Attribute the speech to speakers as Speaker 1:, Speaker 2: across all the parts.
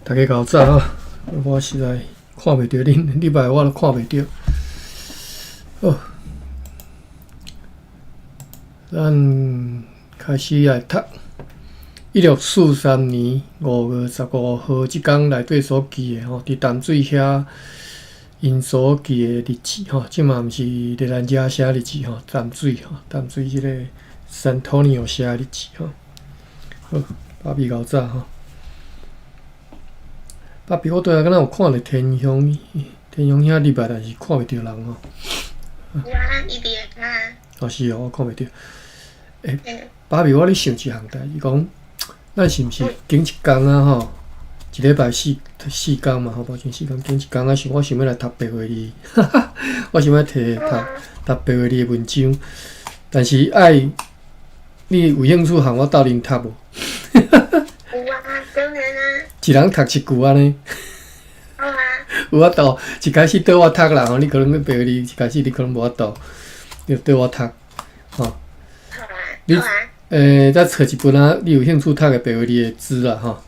Speaker 1: 大家搞早啊！我实在看袂到恁礼拜我都看袂到。好，咱开始来读1643年5月15号即天内底所记的吼，伫淡水遐因所记的日子吼，即嘛毋是日兰遮写日子吼，淡水即个 Santonio 写日子吼。好，爸比搞早吼。爸比，我倒来敢若有看到天祥遐礼拜，但是看袂到人吼。
Speaker 2: 有啊，伊伫会看。
Speaker 1: 哦，是哦，我看袂到。爸比，我咧想一项代志，讲咱是毋是拣一工啊吼？一礼拜四工嘛，吼，保证4工，拣一工啊！我想要来读白话字，我想要读白话字的文章，但是爱你有兴趣和我斗阵读无？
Speaker 2: 有啊，当然啊。
Speaker 1: 一人读一句安尼。
Speaker 2: 好啊。
Speaker 1: 有法度，一开始对我读啦吼，你可能白话字一开始你可能无法度，要对我读，吼。
Speaker 2: 好啊。你
Speaker 1: 再找一本啊，你有兴趣读的白话字的字啦吼。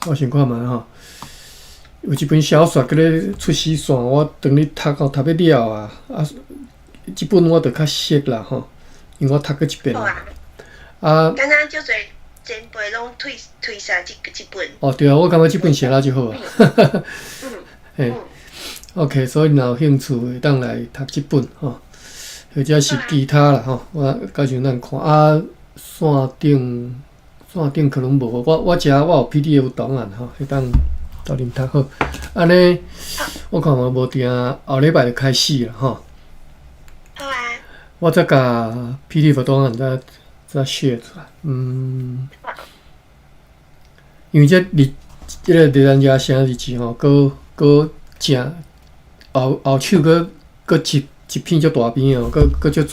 Speaker 1: 我想看觅吼，有一本小说叫咧出死线，我等你读到读要了啊，即本我着较熟啦吼，因为我读过一遍啦。
Speaker 2: 啊。敢若足侪前辈拢推销即本。
Speaker 1: 哦，对啊，我感觉即本写了就好啊。嘿 ，OK， 所以若有兴趣会当来读即本吼，或者是其他啦吼，我到时咱看啊，线顶可能无，我遮我有 PDF 档案吼，会当斗阵读好。安尼，我看嘛无定，后礼拜就开始啦吼。
Speaker 2: 好啊。
Speaker 1: 我再甲 PDF 档案再share出来，因为即个日咱遮写日子吼，搁正后手搁一片足大片哦，搁足。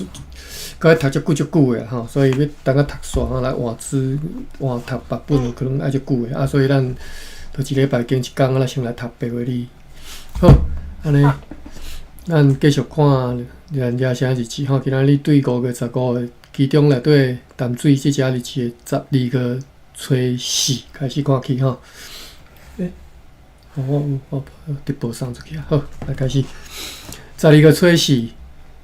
Speaker 1: 搁爱读足久诶吼，所以要等下读煞吼来换字换读别本可能爱足久诶啊，所以咱就一礼拜拣一工啊，先来读白话字。好，安尼咱继续看咱遮啥日子吼，今仔日对5月15号，其中内底淡水即只日子的12月初4开始看起吼。我直播送出去啊，好，来开始。12月初4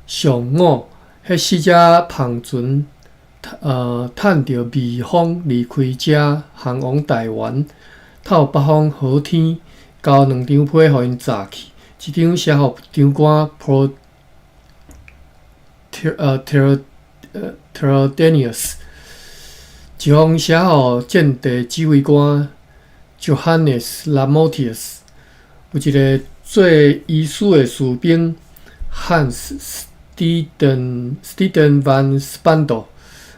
Speaker 1: 上午。迄时只帆船，趁着微风离开遮，航往台湾。透北方好天，交2张被，互因炸去。一张写互长官 Teradenius， 一封写互舰队指挥官 Johannes Lamotius， 有一个做医师的士兵 Steeden van Spandau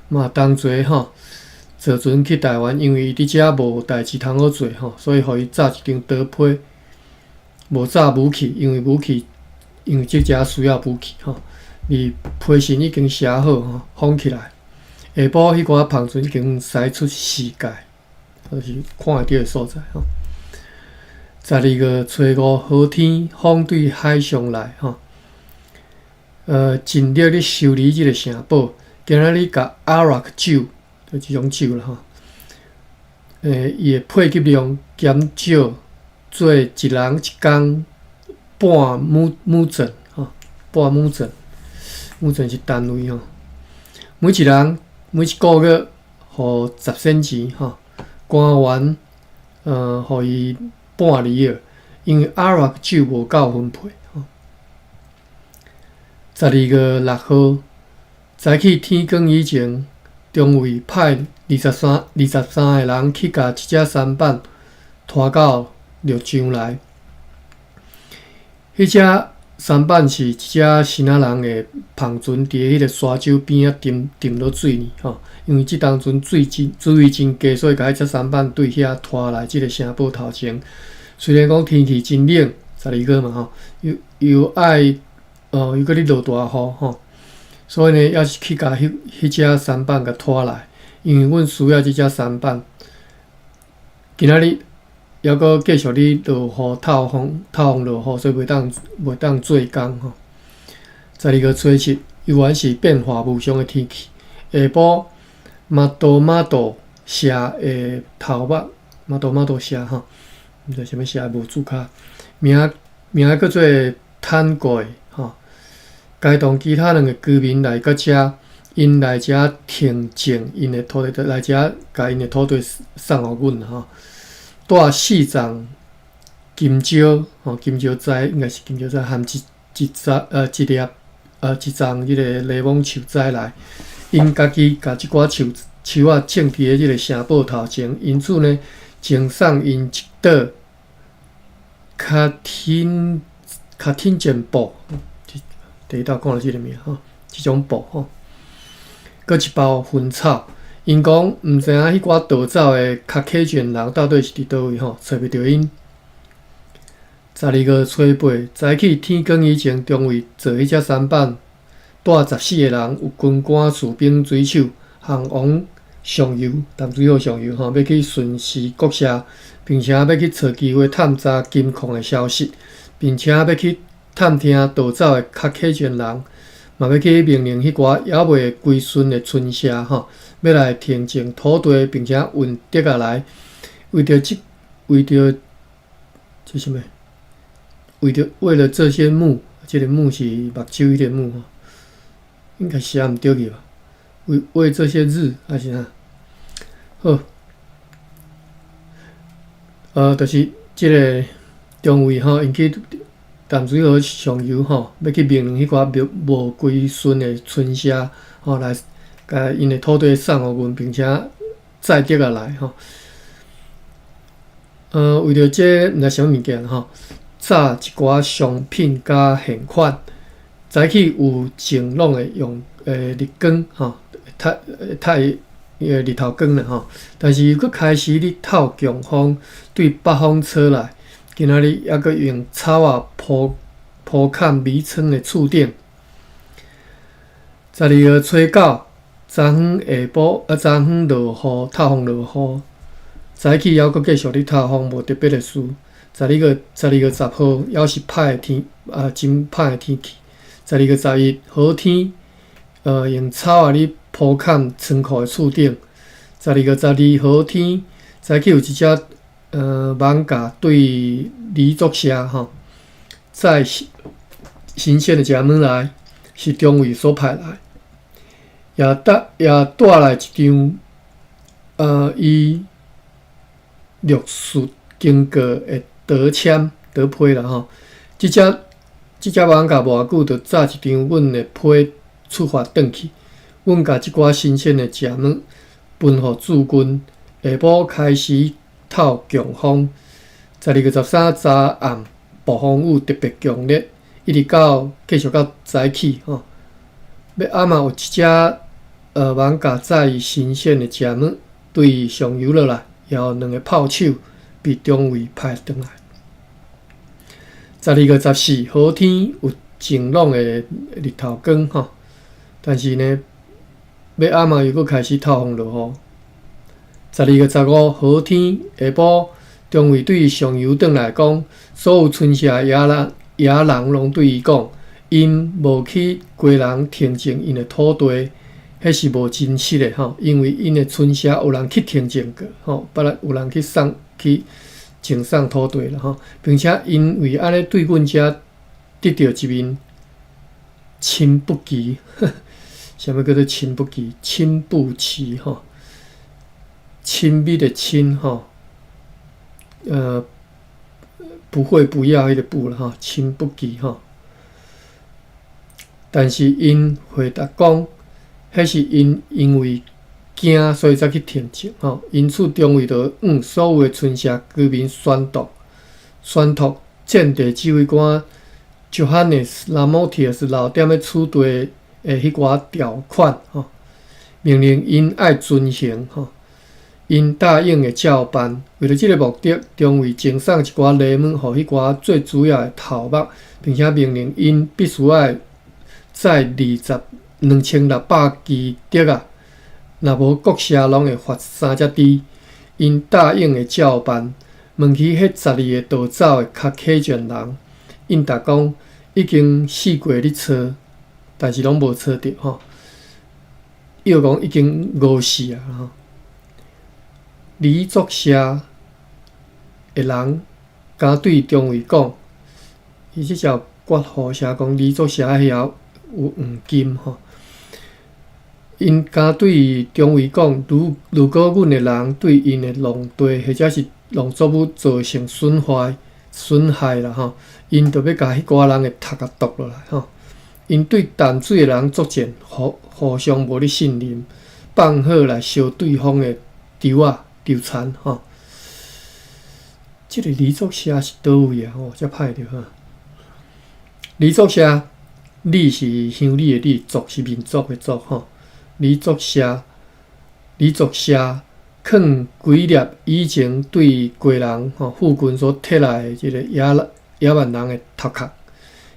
Speaker 1: 嘛同齐吼，坐船去台湾，因为伊伫遮无代志通好做吼，所以互伊炸一张刀批，无炸武器，因为即遮需要武器吼，而批信已经写好吼，封起来。下晡迄寡帆船已经驶出世界，就是看会到的所在吼。12月初5好天，风对海上来吼。尽力咧修理即个城堡，今仔日甲 Arak 酒，就即种酒啦吼。伊的配给量减少做一人一工半亩整吼，半亩整，亩整是单位吼。每一人每一个月互10仙钱吼，官员互伊半里尔，因为 Arak 酒无够分配。12月6号，早起天光以前，中尉派23个人去甲一只舢板拖到绿江来。迄只舢板是一只新仔人的帆船，伫迄个沙洲边仔沉落水里吼。因为即当阵水位真低，所以甲迄只舢板对遐拖来即个城堡头前。虽然讲天气真冷，12月嘛吼，又爱。又搁咧落大雨吼，所以呢，还是去甲迄只舢板甲拖来，因为阮需要即只舢板。今仔日还搁继续咧落雨透风落雨，所以袂当做工吼。12月初7，依然是变化无常的天气。下晡马多社的头目马多写吼，毋知啥物写无注脚，名叫做坦贵吼。该当其他人的居民来到遮，因来遮停种因的土地，来遮甲因的土地送互阮吼。带4丛金蕉吼，金蕉栽应该是金蕉栽含一丛即个柠檬树栽来，因家己甲即寡树仔种伫咧即个城堡头前，因此呢，赠送因一朵卡汀剪布。第一道讲了即个名吼，即种布吼，搁一包薰草。因讲毋知影迄寡逃走的卡克卷人到底是伫倒位吼，找袂着因。12月初8，早起天光以前，中尉坐迄只舢板，带14个人，有军官、士兵、水手、航王上游、淡水号上游吼，要去巡视国社，并且要去找机会探查金矿的消息，并且要去探听逃走的卡克卷人，嘛要去命令迄寡还未归顺的村社吼，要来填种土地，并且运得下来。为着这什么？为了这些木，这个木是目睭迄个木吼，应该写毋对去吧？为这些日还是啥？好，就是即个中尉吼，因去淡水河上游吼，要去命令迄寡无归顺的村社吼，来甲因的土地送互阮，并且载得下来吼。为着这毋知啥物件吼，炸一寡商品甲现款，早起有晴朗的日光吼，日头光了吼，但是又开始日头强风对北方吹来，今仔日还佫用草啊铺盖米仓的厝顶。12月初9，昨昏下晡昨昏落雨，透风落雨。早起还佫继续咧透风，无特别的事。12月10号，还是歹的天，真歹的天气。12月11，好天，用草咧铺盖仓库的厝顶。12月12，好天，早起有一只艋舺对黎族社吼，在新鲜的食物来，是中尉所派来，也带来一张伊陆续经过的德批啦吼。即只艋舺无偌久，就炸一张阮的批出发转去。阮甲即寡新鲜的食物分互驻军。下晡开始透强风。12月13早暗，暴风雨特别强烈，一直继续到早起吼。要暗嘛有一只艋舺载新鲜的食物对上游落来，也有2个炮手被中尉派转来。12月14，好天，有晴朗的日头光吼，但是呢，要暗嘛又开始透风落雨。12月15，好天，下晡，中尉对上游转来讲，所有村社野人拢对伊讲，因无去归人停种因的土地，迄是无真实的吼，因为因的村社有人去停种过吼，捌来有人去种送土地啦吼，并且因为安尼对阮遮得到一面亲不旗，啥物叫做亲不旗？亲不旗吼，亲密的亲吼，不会不要迄个不啦吼，亲不旗吼。但是因回答讲，迄是因为惊，所以才去停种吼。因此，中尉就所有的村社居民宣读战地指挥官 Johannes Lamotius 老店的处地的迄寡条款吼，命令因爱遵行吼。因答应的照办。为了这个目的，中尉赠送一寡礼物予迄寡最主要的头目，并且命令因必须要在2600支竹啊，若无国社拢会罚3只猪。因答应的照办，问起迄12个逃走的卡克卷人，因答讲已经试过咧找，但是拢无找着吼。伊就讲已经饿死啊吼。黎族社的人敢对中尉讲，伊即条决护社讲李作社遐有黄金吼。因敢对中尉讲，如果阮的人对因的农地或者是农作物造成损害啦吼，因就要甲迄寡人的头甲剁落来吼。因对淡水的人作战，互相无咧信任，放火来烧对方的稻田吼。即个李作社是倒位啊？吼，才歹着哈。李作社，李是乡里的李，族是民族的族吼。李作社囥几粒以前对贵人附近所摕来的即个野蛮人的头壳，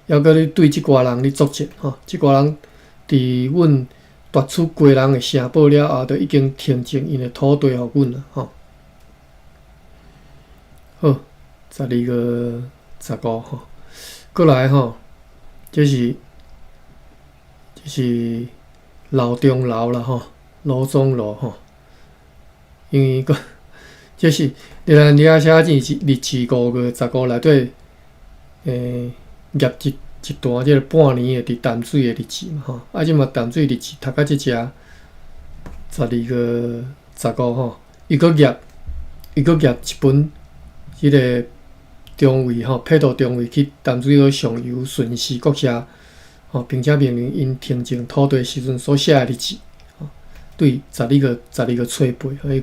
Speaker 1: 还搁咧对即寡人咧作战吼。即寡人伫阮夺取贵人的城堡了后，就已经停征因的土地互阮啦吼。好，12月15吼，过来吼，这是老中楼啦吼，罗中楼吼，因为这是你写日期5月15内底，业一段即个半年的伫淡水的日子嘛吼，啊，即嘛淡水日子读到即只12月15吼，伊搁业一本即个中尉吼，配套中尉去淡水河上游巡视国社。吼，并且命令因停征土地时阵所写的日子，吼，对12月初8，伊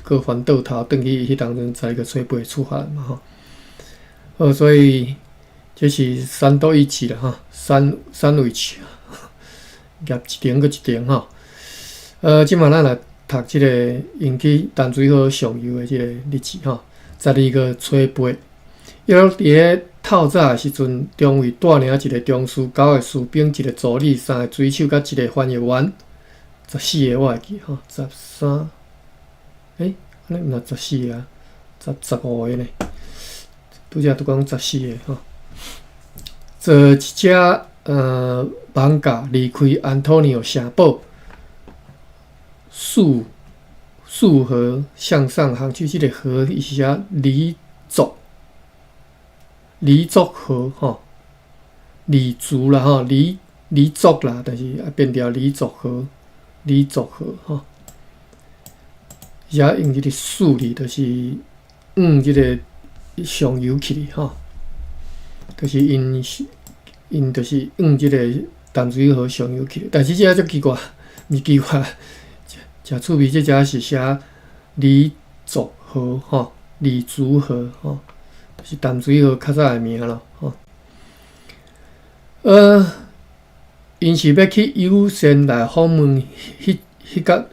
Speaker 1: 搁翻倒头转去迄当阵12月初8出发嘛吼。所以这是三多一起啦哈，三位起，夹一点搁一点吼。即马咱来读即个因去淡水河上游的即个日子吼，12月初8，伊伫咧。透早的时阵，中尉带领一个中士、9个士兵、一个助理、3个水手，甲一个翻译员，14个我会记吼，13，安尼毋是14个啊，15个呢，拄则拄讲14个吼。坐一只艋舺离开安托尼奥城堡，溯河向上航去，即个河伊是写黎族河吼，黎族啦吼，黎族啦，但是变调黎族河吼。遐用即个竖字，就是即个上游去哩吼，就是因就是即个淡水河上游去哩。但是这足奇怪，真趣味，这只是写黎族河吼，黎族河吼。是淡水河较早的名咯，吼。因是要去友善来访问迄角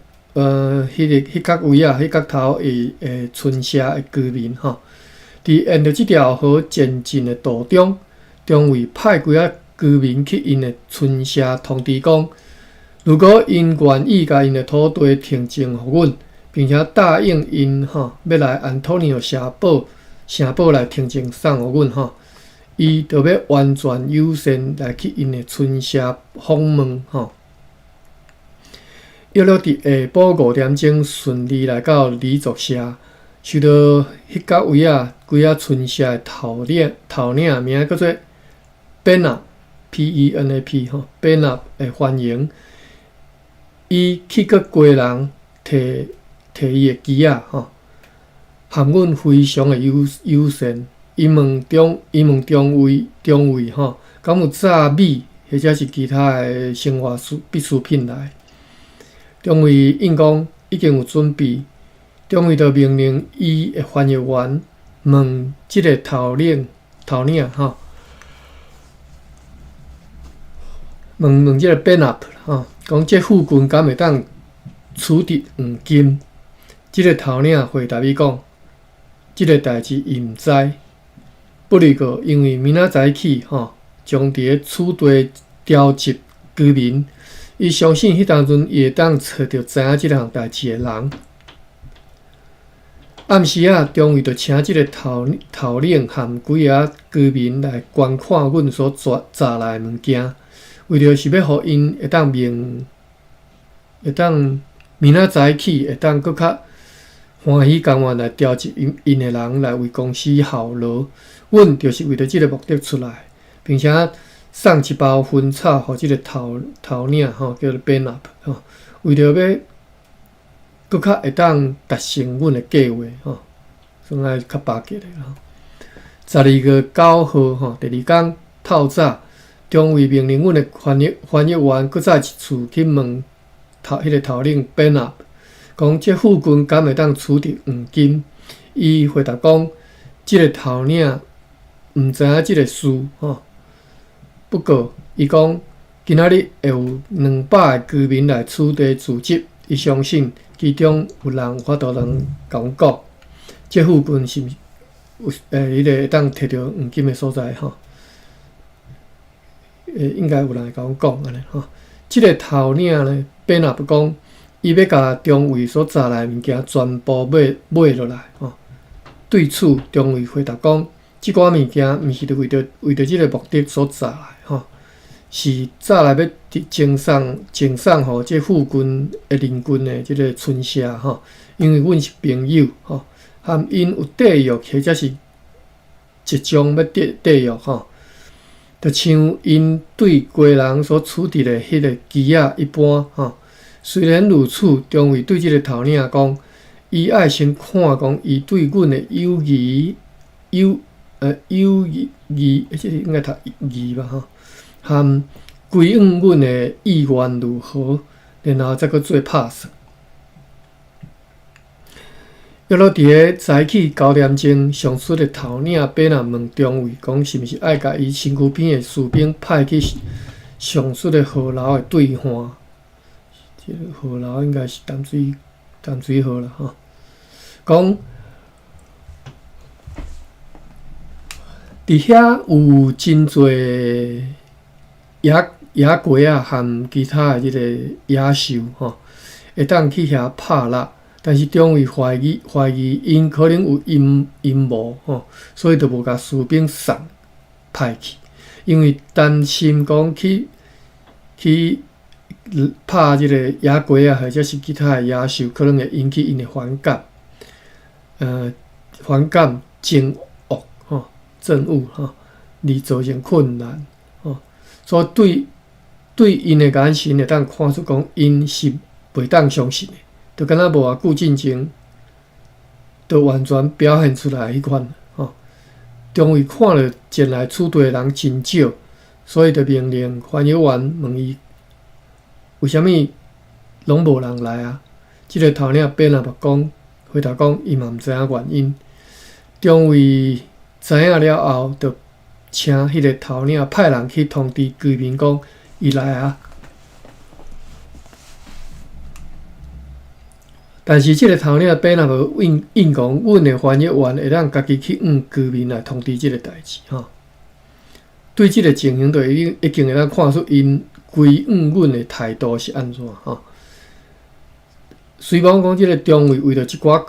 Speaker 1: 位啊，迄角头的村社的居民吼。伫沿着即条河前进的途中，中尉派几仔居民去因的村社通知讲，如果因愿意甲因的土地停征互阮，并且答应因吼要来安托尼奥城堡来停征送互阮吼，伊就要完全友善来去因的村社访问吼。约了伫下晡5点钟顺利来到黎族社，受到迄角位啊几仔村社的头领名叫做 Benap P-E-N-A-P 吼 Benap 的欢迎，伊去个归人摕伊的旗仔吼。含阮非常的友善，伊问中尉吼，敢有炸米或者是其他的生活必需品来？中尉应讲已经有准备，中尉就命令伊的翻译员问即个头领吼，问即个 Benap 吼，讲这附近敢会当取得黄金？即个头领回答伊讲。即个代志伊毋知，不过因为明仔载起吼，将伫咧取地调集居民，伊相信迄当阵伊会当找着知影即项代志的人。暗时啊，中尉就请即个头领含几个居民来观看阮所砸来的物件，为着是要互因会当明仔载起会当搁较欢喜甘愿来调集因的人来为公司效劳。阮就是为着即个目的出来，并且送一包薰草互即个头领吼，叫做 Bernard 吼，为着要搁较会当达成阮的计划吼，算爱较巴结的吼。12月9号吼，第二天透早，中尉命令阮的翻译员搁再一次去问迄个头领 Bernard， 讲这副军敢会当处置黄金？伊回答讲，即个头领毋知影即个事吼。不过，伊讲今仔日会有200个居民来此地聚集，伊相信其中有人有法度能甲阮讲，这附近是有迄个会当摕到黄金的所在吼。应该有人会甲阮讲安尼吼。即个头领呢，变也不讲，伊要甲中尉所载来物件全部买落来吼。对此，中尉回答讲，即寡物件毋是为着即个目的所载来吼，是载来要赠送互即附近的邻近的即个村社吼，因为阮是朋友吼，含因有地约或者是即将要缔约吼。就像因对家人所处置的迄个机仔一般吼。虽然如此，中尉对即个头领讲，伊爱先看讲伊对阮的友谊，即个应该读义吧吼，含归允阮的意愿如何，然后再搁做拍算。约落伫个早起9点钟，上司的头领变来问中尉讲，是毋是爱甲伊身躯边的士兵派去上司的号楼的兑换？这个号楼应该是淡水号啦吼。讲伫遐有真侪野鸡啊，含其他的即个野兽吼，会当去遐拍蜡。但是中尉怀疑因可能有阴谋吼，所以就无甲士兵派去，因为担心讲去拍即个野鸡啊，或者是其他的野兽，可能会引起因的反感，憎恶吼，而造成困难吼，所以对因的眼神会当看出讲因是袂当相信的。就敢若无偌久进前，就完全表现出来迄款吼。中尉看了前来出队的人真少，所以就命令翻译员问伊为虾米拢无人来啊？即个头领变也目讲，回答讲伊嘛毋知影原因。中尉知影了后，就请迄个头领派人去通知居民讲伊来啊。但是即个头领变也无应讲，阮的翻译员会当家己去居民来通知即个代志吼。对即个情形，就已经会当看出因归阮的态度是安怎吼。虽然讲即个中尉为着即寡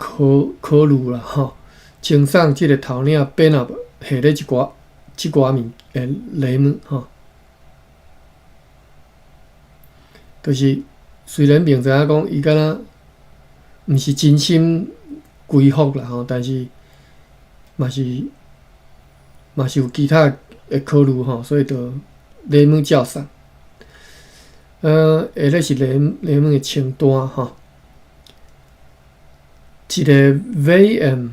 Speaker 1: 考虑啦吼，请送即个头领变也下咧即寡题目吼，就是虽然明知影讲伊敢若毋是真心归服啦吼，但是嘛是有其他的考虑吼，所以就题目照送。下咧是题目的清单吼，一个 VM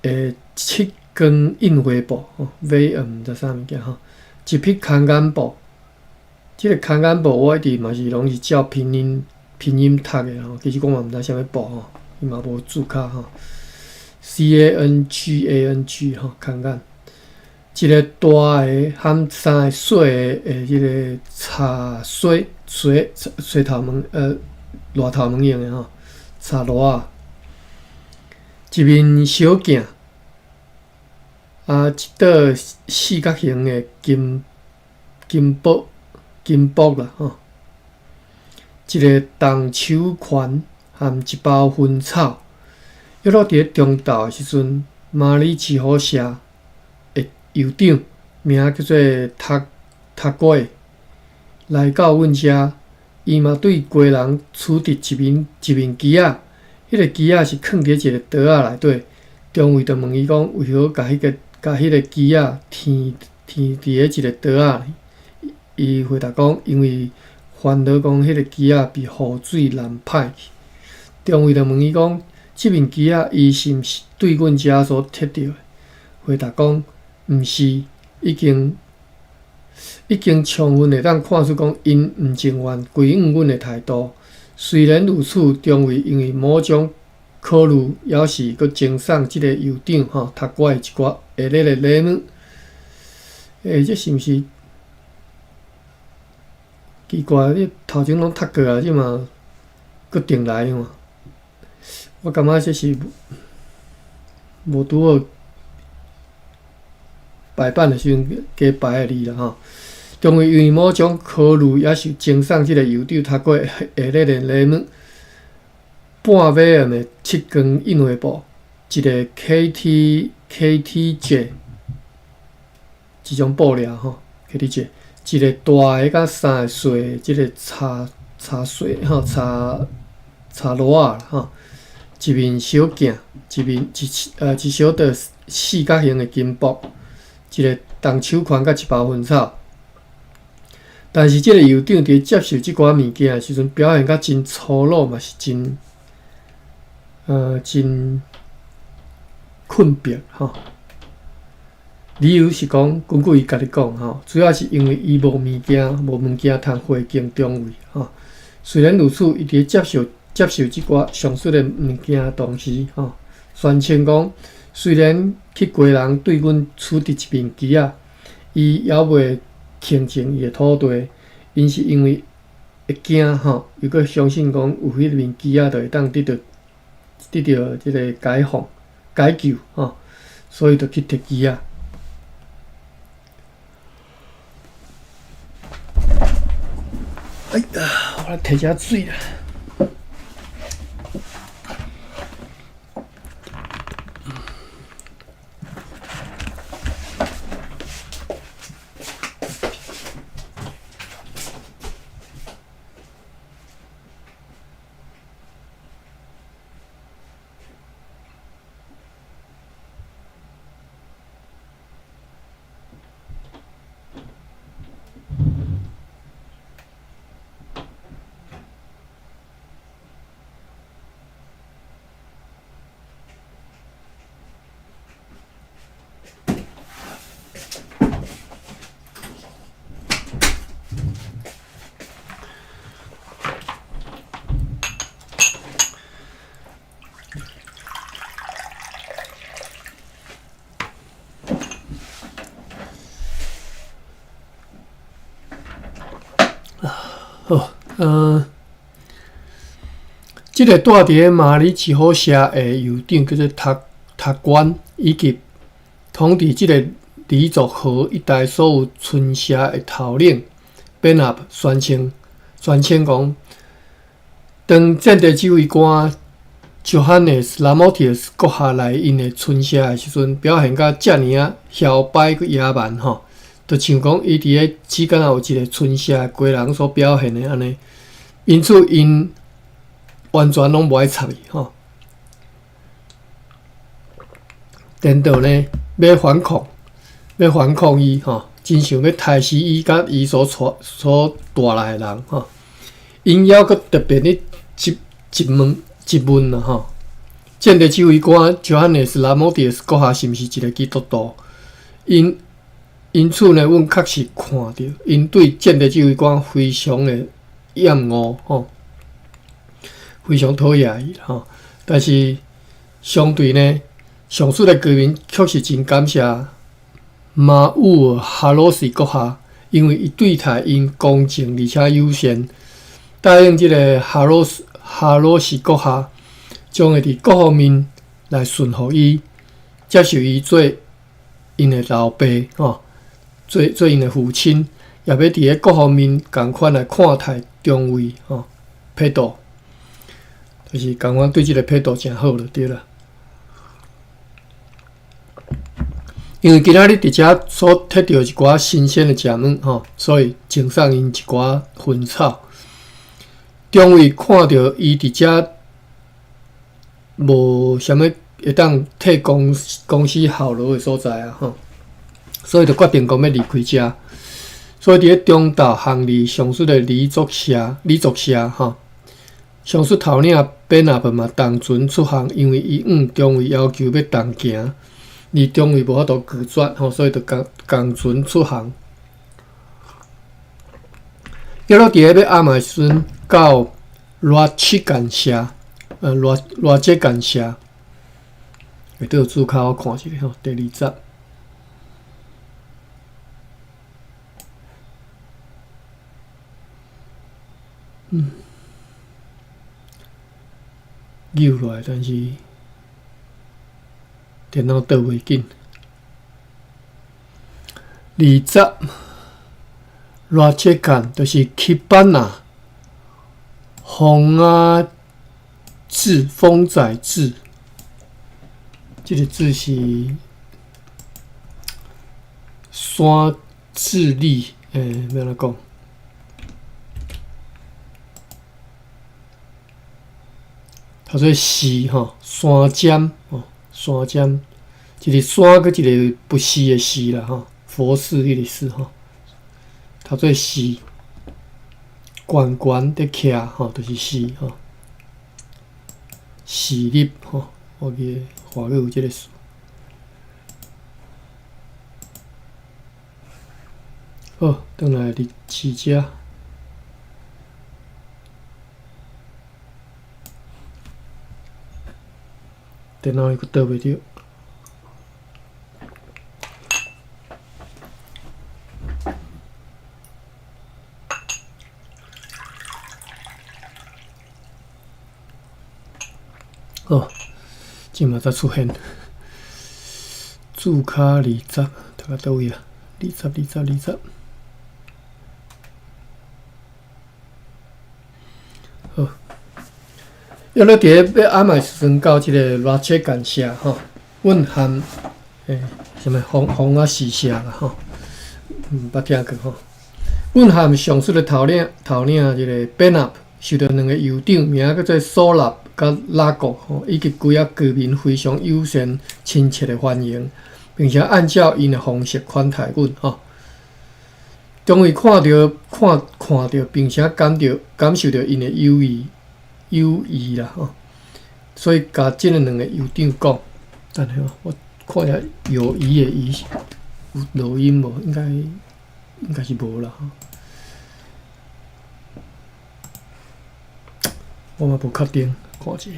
Speaker 1: 的7根印花布吼 ，VM 毋知啥物件吼，一匹空眼布。即个空眼布我一直嘛是拢是照拼音读的吼，其实我嘛毋知啥物布吼，伊嘛无注脚吼 ，CANGANG 吼，空眼。一个大的含3个细的即个茶水头毛赖头毛用的吼，茶螺啊，一面小镜，一道四角形的金箔啦吼，一个动手环含一包薰草。约落伫咧中昼的时阵，马里奇好社的酋长名叫做塔贵来到阮遮，伊嘛对家人处置一面旗仔，迄个鸡仔是囥伫一个袋仔内底，中尉就问伊讲，为何甲迄个鸡仔填伫咧一个袋仔里？伊回答讲，因为烦恼讲迄个鸡仔被雨水淋歹去。中尉就问伊讲，即面鸡仔伊是毋是对阮遮所摕到的？回答讲，毋是，已经充分地当看出讲，因毋情愿归允阮的态度。虽然如此，中尉因为某种考虑，还是阁赠送即个酋长读过的一寡下列的礼物。这是毋是奇怪？你头前拢读过啊，即嘛阁定来嘛？我感觉这是无拄好排版的时阵加排的字啦吼。中尉因为某种考虑，也是赠送即个酋长读过的下列的礼物：半马鞍的7根印花布，一个 KTJ 一种布料吼 ，KTJ 一个大个甲3个细的即个茶水吼茶螺啊吼，一面小镜，一小袋四角形的金箔，一个动手环甲一包薰草。但是，即个酋长伫接受即寡物件的时阵，表现甲真粗鲁，嘛是真困迫吼。理由是讲，根据伊家己讲吼，主要是因为伊无物件通回敬中尉吼。虽然如此，伊伫接受即寡上述的物件的同时吼，宣称讲，虽然去归人对阮处置一面旗仔，伊还袂庆祝伊的土地，因是因为会惊吼，又搁相信讲有迄面旗仔就会当得到即个解救吼，所以就去摕旗仔。哎呀，我来摕遮水啦。即个住伫马里奇好社的酋长叫做塔官，以及统治即个黎族河一带所有村社的头领Ben Up宣称讲，当战地指挥官 Johannes Lamotius 阁下来因的村社的时阵，表现甲遮尔啊嚣摆佮野蛮吼，就像讲伊伫咧只敢有一个村社的归人所表现的安尼，因此因完全拢无爱插伊吼。颠倒呢要反抗伊吼，真想要杀死伊甲伊所带来的人吼。因还阁特别咧问啦吼，战地指挥官 Johannes Lamotius 阁下是毋是一个基督徒？因此呢，阮确实看到因对战地指挥官非常的厌恶吼。非常讨厌伊吼，但是相对呢，上述的居民确实真感谢马乌尔哈罗斯阁下，因为伊对待因公正而且友善，答应即个哈罗斯阁下将会伫各方面来顺服伊，接受伊做因的老爸吼，做因的父亲，也要伫咧各方面共款来看待中尉吼，佩多。就是共阮对即个配度诚好就对啦。因为今仔日伫遮所摕到一寡新鲜的食物吼，所以赠送因一寡薰草。中尉看到伊伫遮无啥物会当替公司效劳的所在啊，吼，所以就决定讲要离开遮。所以伫咧中岛行李上述的李作社吼，上述头领本阿嘛当船出航，因为伊中尉要求要同行，而中尉无法度拒绝吼，所以就共船出航。结果伫咧要暗的时阵，到热切干社，热切干社，下底有注脚我看一下吼，第2集。扭落来，但是电脑倒袂紧。20热切干就是去班啊，风啊志风仔志，这个字是山智力，要安怎讲？他说是吼，山尖哦，山尖，一个山，佮一个不死的死啦吼，佛寺迄个寺吼。他说是悬悬伫徛吼，就是是吼，是立吼，我记得华语有即个词。好，转来伫市遮。电脑伊佫倒袂着。哦，即马才出现。注卡20，读到倒位啊？20。好。要咧伫咧要暗的时阵到即个热切干社吼，阮含什么红啊四社啦吼，捌听过吼。阮含上述的头领即个 Ben-up 受到2个酋长，名叫做索纳甲拉古吼，以及几啊居民非常友善亲切的欢迎，并且按照因的方式款待阮吼。终于看到，并且感受到因的友谊啦吼，所以甲即个2个酋长讲，等下我看下友谊的谊有录音无？应该是无啦吼。我嘛无确定，看一下。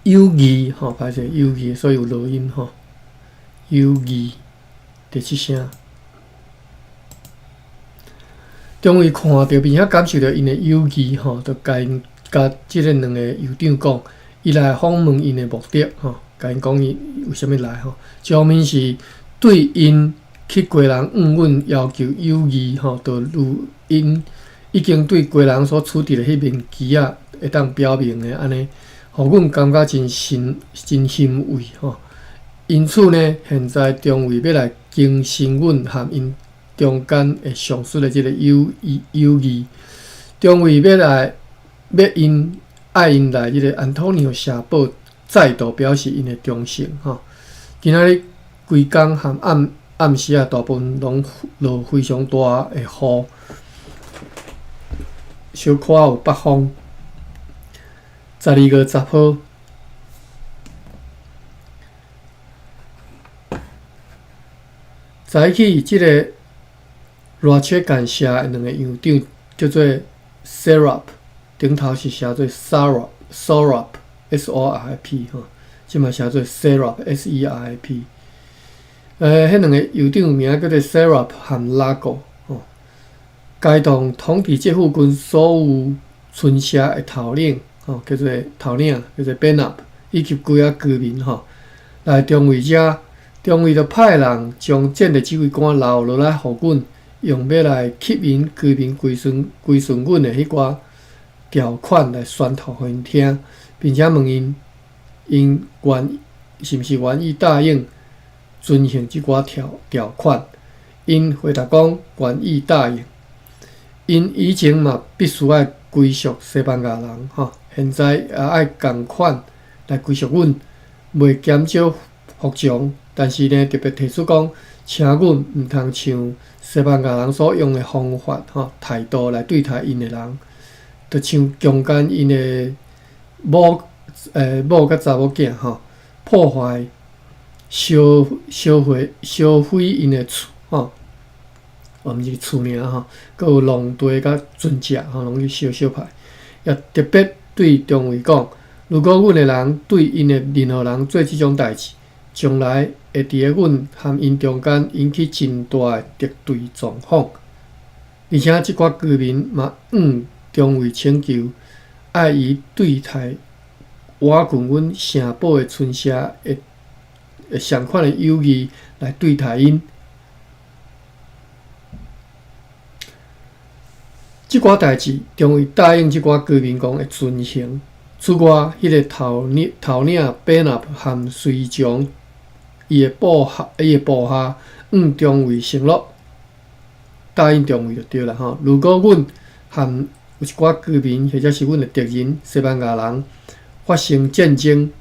Speaker 1: 友谊吼，歹势友谊，所以有录音吼。友谊第7声。终于看到并且感受到因的友谊吼，就甲即个2个酋长讲，伊来访问因的目的吼，甲因讲伊为虾米来吼，一方面是对因去贵人阮要求友谊吼，就如因已经对贵人所处置的迄面旗啊，会当表明的安尼，互阮感觉真欣慰吼。因此呢，现在中尉要来更新阮含因中间会上述的即个友谊，中尉要因来即个安东尼奥社堡再度表示因的忠诚吼。今仔日规工含暗时啊，大部分拢落非常大的雨，小可有北风。12月10号，早起即个热切干社的2个酋长叫做 Serap， 顶头是写做 Sorap S-O-R-I-P 吼，即嘛写做 Serap S-E-R-I-P。迄2个酋长名叫做 Serap 和 Lago 吼，该同统治这附近所有村社的头领吼，叫做 Ben-up， 以及几啊居民吼，来中尉遮，中尉就派人将建的指挥官留落来，互阮用要来吸引居民归顺阮的迄寡条款来宣读互因听，并且问因是毋是愿意答应遵行即寡条款。因回答讲愿意答应。因以前嘛必须要归属西班牙人吼。现在也爱共款来归属阮，袂减少服从，但是呢，特别提出讲，请阮毋通像西班牙人所用的方法吼态度来对待因的人，就像强奸因的某甲查某囝吼，破坏、烧毁因的厝吼。毋是厝尔吼，佮有弄地甲船只吼，拢去烧歹。也特别对中尉讲，如果阮的人对因的任何人做即种代志，将来会伫咧阮和因中间引起真大的敌对状况。而且即寡居民嘛，中尉请求，爱以对待瓦郡阮城堡的村社的相款的友谊来对待因。即寡代志，中尉答应即寡居民讲会遵行。此外，迄个头领贝纳和随从伊的部下，中尉承诺，答应中尉就对了吼。如果阮和有一寡居民或者是阮的敌人西班牙人发生战争，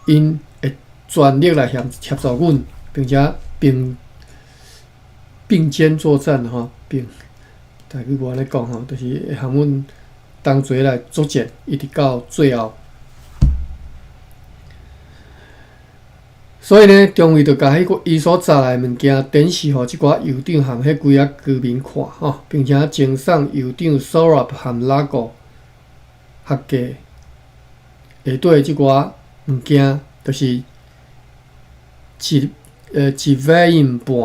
Speaker 1: 因会全力来协助阮，并且并肩作战吼，台语我安尼讲吼，就是会和阮同齐来作战，一直到最后。所以呢，中尉就甲伊所载来物件展示互即寡酋长和迄几啊居民看吼，并且赠送酋长 Sorab 和 Lago 合计下底即寡物件，就是一尾印半，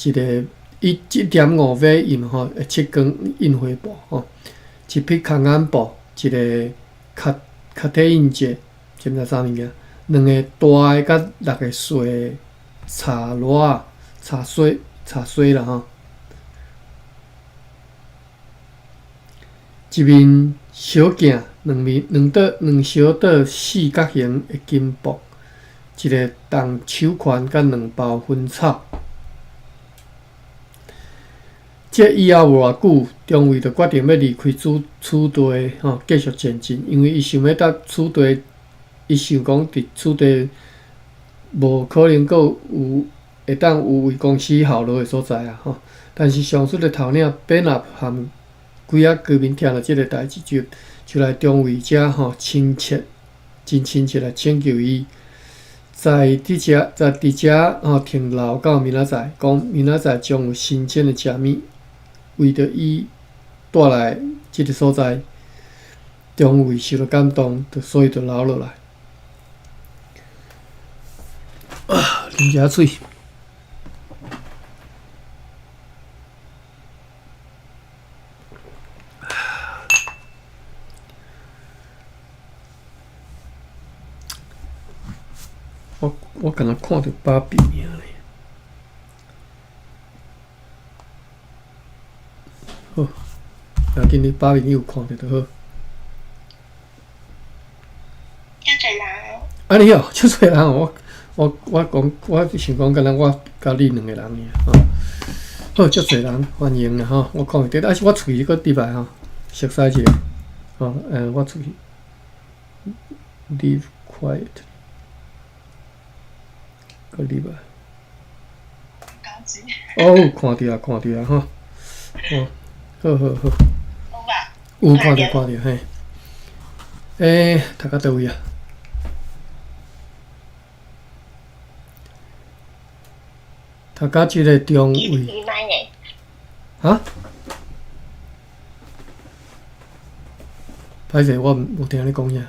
Speaker 1: 一个1.5尾印吼，7根印花布吼，一匹空眼布，一个卡体印节，知毋知啥物件？2个大个甲6个细茶螺茶水啦吼，一面小镜，两小岛四角形的金箔，一个动手环甲2包薰草。这以后无偌久，中尉就决定要离开此地吼，继续前进，因为伊想要到此地。伊想讲，伫此地无可能佫有会当有为公司效劳的所在啊吼。但是上述的头领贝纳和几啊居民听了即个代志，就来中尉遮吼真亲切来请求伊，在伫遮吼停留到明仔载，讲明仔载将有新鲜的食物为着伊带来即个所在。中尉受到感动，所以就留落来。啉遮水。我敢若看到芭比尔咧。好，要紧你芭比你有看到就好。
Speaker 2: 遮侪人。
Speaker 1: 安尼哦，遮侪人哦。我想讲，敢若我甲你2个人尔吼。好，遮侪人欢迎啦吼，我看得，但是我喙搁入来吼，熟悉一下吼，我出去 ，leave quiet， 搁入来。哦，看到啊吼，哦，好。有看到嘿，读到倒位啊？读到即个中尉。啊？歹势，我无听你讲啥。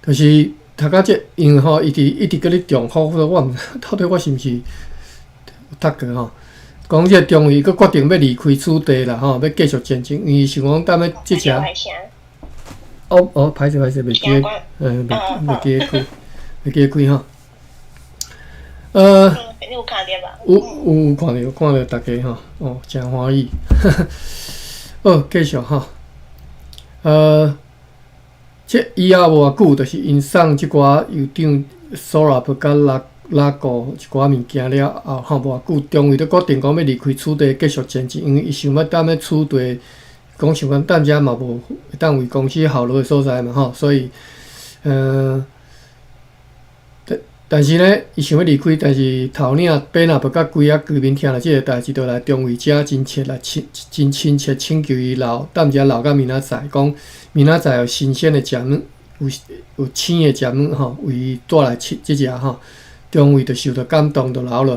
Speaker 1: 就是读到这，因为吼，一直搁咧重复，我毋知到底我是毋是有读过吼。讲这中尉佫决定要离开此地啦吼，要继续前进，因为想讲踮咧即只。哦，歹势，袂记得，袂记得开吼。
Speaker 2: 你有看到吧？
Speaker 1: 有看到大家吼，哦，真欢喜。好，继续吼。这以后无偌久，就是因送即寡酋长 Sorab 甲拉顾一寡物件了后，无偌久，中尉就决定讲要离开此地继续前进，因为伊想要踮咧此地，讲想讲踮遮嘛无会当为公司效劳的所在嘛吼，所以但是呢，伊想要离开，但是头领本也无甲规啊居民听了即个代志，就来中尉遮真亲切请求伊留踮遮留到明仔载，讲明仔载有新鲜的食物，有青的食物吼，为伊带来即只吼，中尉就受到感动，就留落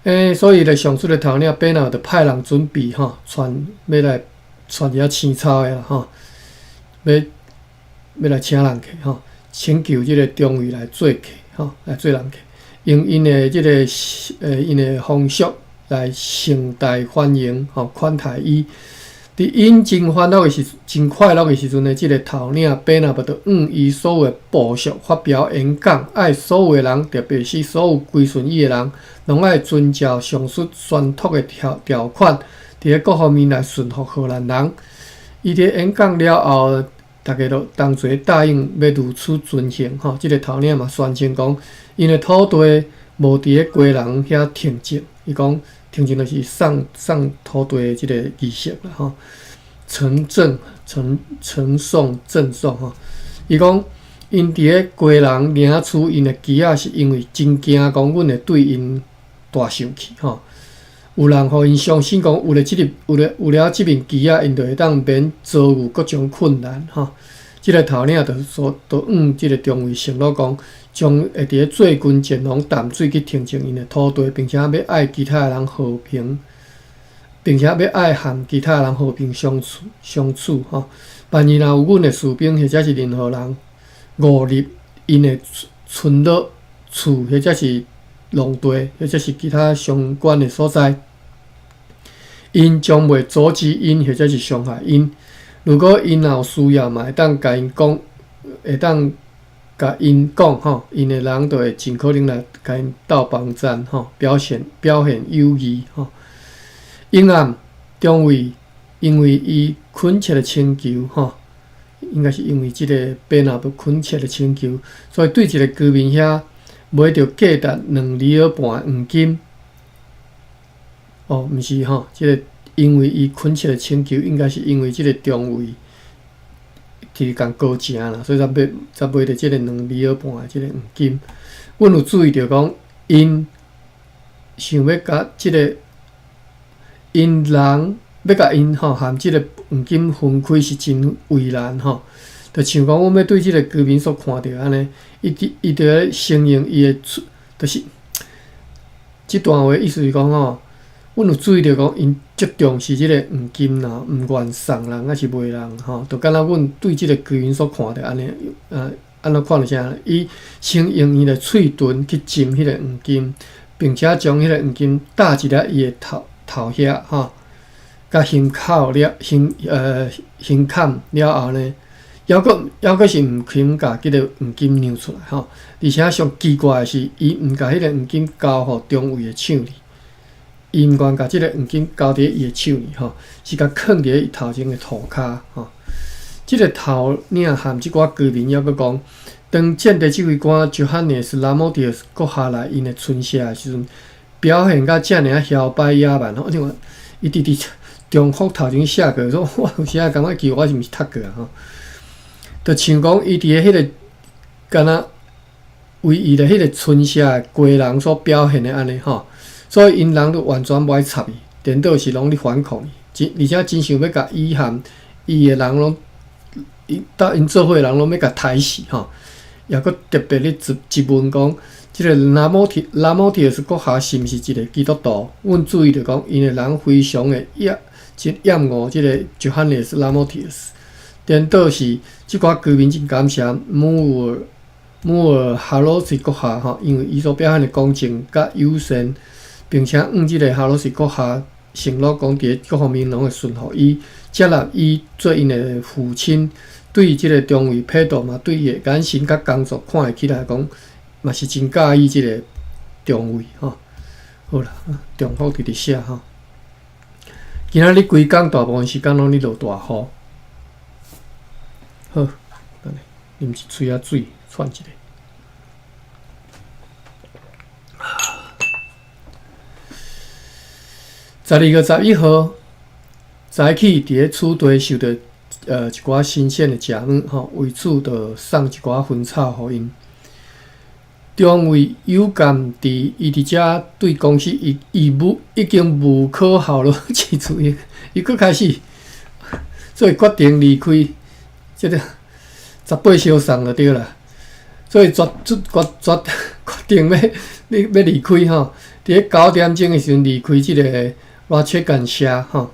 Speaker 1: 来。所以咧，上述的头领本也就派人准备吼，要来传遐青草的啦吼，要来请人客吼，请求即个中尉来做客。来做人客，用因的即个因的风俗来盛大欢迎，款待伊。伫因真快乐的时阵呢，即个头领本也就伊所有的部属发表演讲，爱所有的人，特别是所有归顺伊的人，拢爱遵照上述宣读的条款，伫咧各方面来顺服荷兰人。伊伫演讲了后，大家都同齐答应要如此遵行吼，即个头领嘛宣称讲，因的土地无伫咧归人遐停证，伊讲停证就是送土地的即个仪式啦吼，呈送赠送吼。伊讲因伫咧归人领取因的旗仔，是因为真惊讲阮会对因大生气吼。有人互因相信讲，有了即面旗仔，因就会当免遭遇各种困难吼。即个头领就即个中尉承诺讲，将会伫咧做军前往淡水去停证因的土地，并且要爱其他人和平，并且要爱和其他人和平相处吼。万一若有阮的士兵或者是任何人误入因的村落、厝或者是农地，或者是其他相关的所在，因将袂阻止因或者是伤害因。如果因有需要嘛，会当甲因讲，会当甲因讲吼，因的人就会尽可能来甲因斗帮战吼，表现友谊吼。因暗中尉因为伊恳切的请求吼，应该是因为即个本也不恳切的请求，所以对一个居民遐买着价值2厘半黄金。毋是吼，即个因为伊恳切的请求，应该是因为即个中尉提共高正啦，所以才买着即个2厘半的即个黄金。阮有注意到讲，因想要甲即个因人要甲因吼含即个黄金分开是真为难吼。就像讲，阮要对即个居民所看到安尼，伊就咧承认伊的就是即段话意思是讲吼。阮有注意到讲，因足重视即个黄金啦，毋愿送人还是卖人吼，就敢若阮对即个居民所看到安尼，安怎看到啥？伊先用伊的喙唇去浸迄个黄金，并且将迄个黄金搭入咧伊的头遐吼，甲胸口了胸坎了后呢，还阁是毋肯甲即个黄金让出来吼，而且上奇怪的是，伊毋甲迄个黄金交互中尉的手里。伊毋愿甲即个黄金交伫伊的手里吼，是甲囥伫伊头前的涂骹吼。即个头领含即寡居民还阁讲，当建地指挥官约翰尼斯·拉莫蒂斯阁下来因的村社的时阵，表现甲遮尔啊嚣摆野蛮吼。另外，伊伫中福头前写过，说我有时啊感觉奇怪，我是毋是读过啊吼？就像讲伊伫咧迄个敢若为伊的迄个村社的规人所表现的安尼吼。所以因人就完全无爱插伊，颠倒是拢咧反抗伊，而且真想要甲伊含伊的人拢，搭因做伙的人拢要甲刣死吼。也阁特别咧质问讲，即个拉莫提斯阁下是毋是一个基督徒？阮注意着讲，因的人非常的厌恶即个约翰尼斯拉莫提斯，颠倒是即寡居民真感谢姆尔哈罗斯阁下吼，因为伊所表现的公正甲友善。并且即个哈罗斯阁下承诺讲，伫各方面拢会顺服伊，接纳伊做因的父亲。对即个中尉佩多嘛，对伊的眼神甲工作看会起来讲，嘛是真介意即个中尉吼。好啦，中福伫写吼。今仔日规工大部分时间拢咧落大雨。好，安尼，啉一喙仔水，喘一下。12月11号早起伫咧厝地收到一寡新鲜的食物吼，为此就送一寡薰草互因。中尉有感伫伊伫遮对公司已经无可效了，其次伊佫开始，所以决定离开，即个18小送就对啦。所以决定要离开吼，伫咧9点钟的时阵离开即个热切干社吼。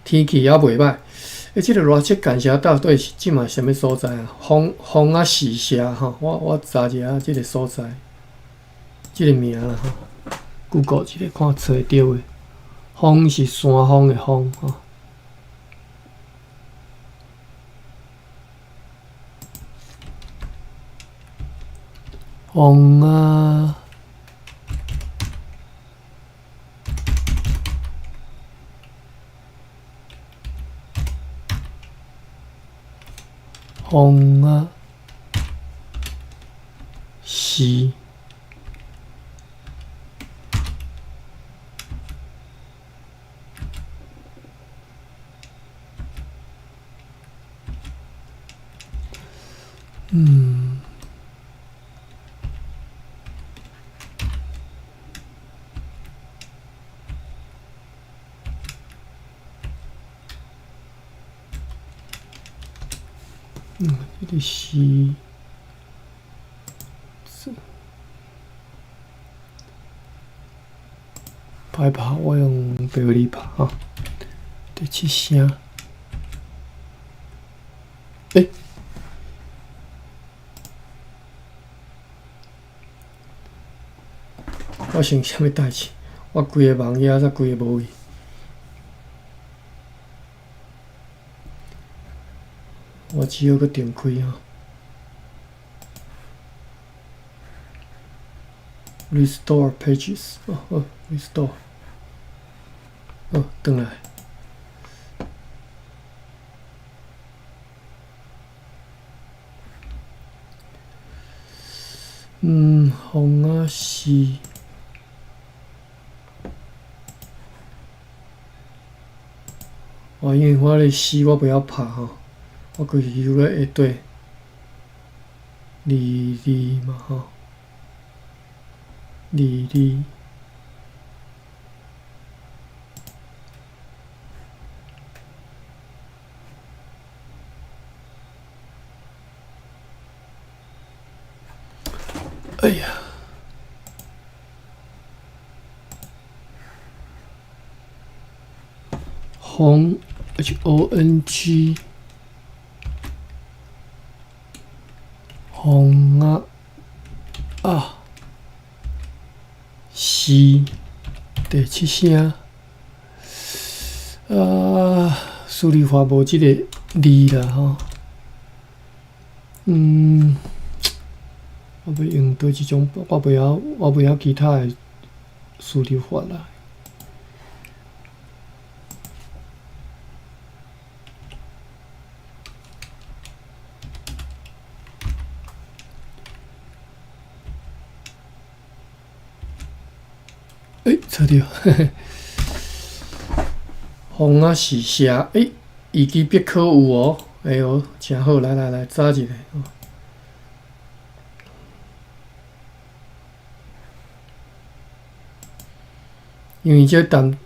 Speaker 1: 天气也袂歹，即个热切干社到底是即嘛什么所在啊？风啊四社吼，我查一下即个所在，即个名啦吼，Google 一下看找着诶。风是山峰的风吼。风啊，风啊，是。这个是歹拍，我用白笔拍吼。第7声，我想啥物代志？我规个网页才规个无去。我只好搁重开吼 ，Restore Pages， Restore， 转来。风啊是，因为我咧诗我袂晓拍吼。我就是游咧下底，哩嘛吼，哩。哎呀，红 HONG。风啊，是第7声数理化无即个字啦吼。我要用倒一种，我袂晓其他的数理法啦。找到，风啊是写，伊基必考有哦，真好，来查一下。因为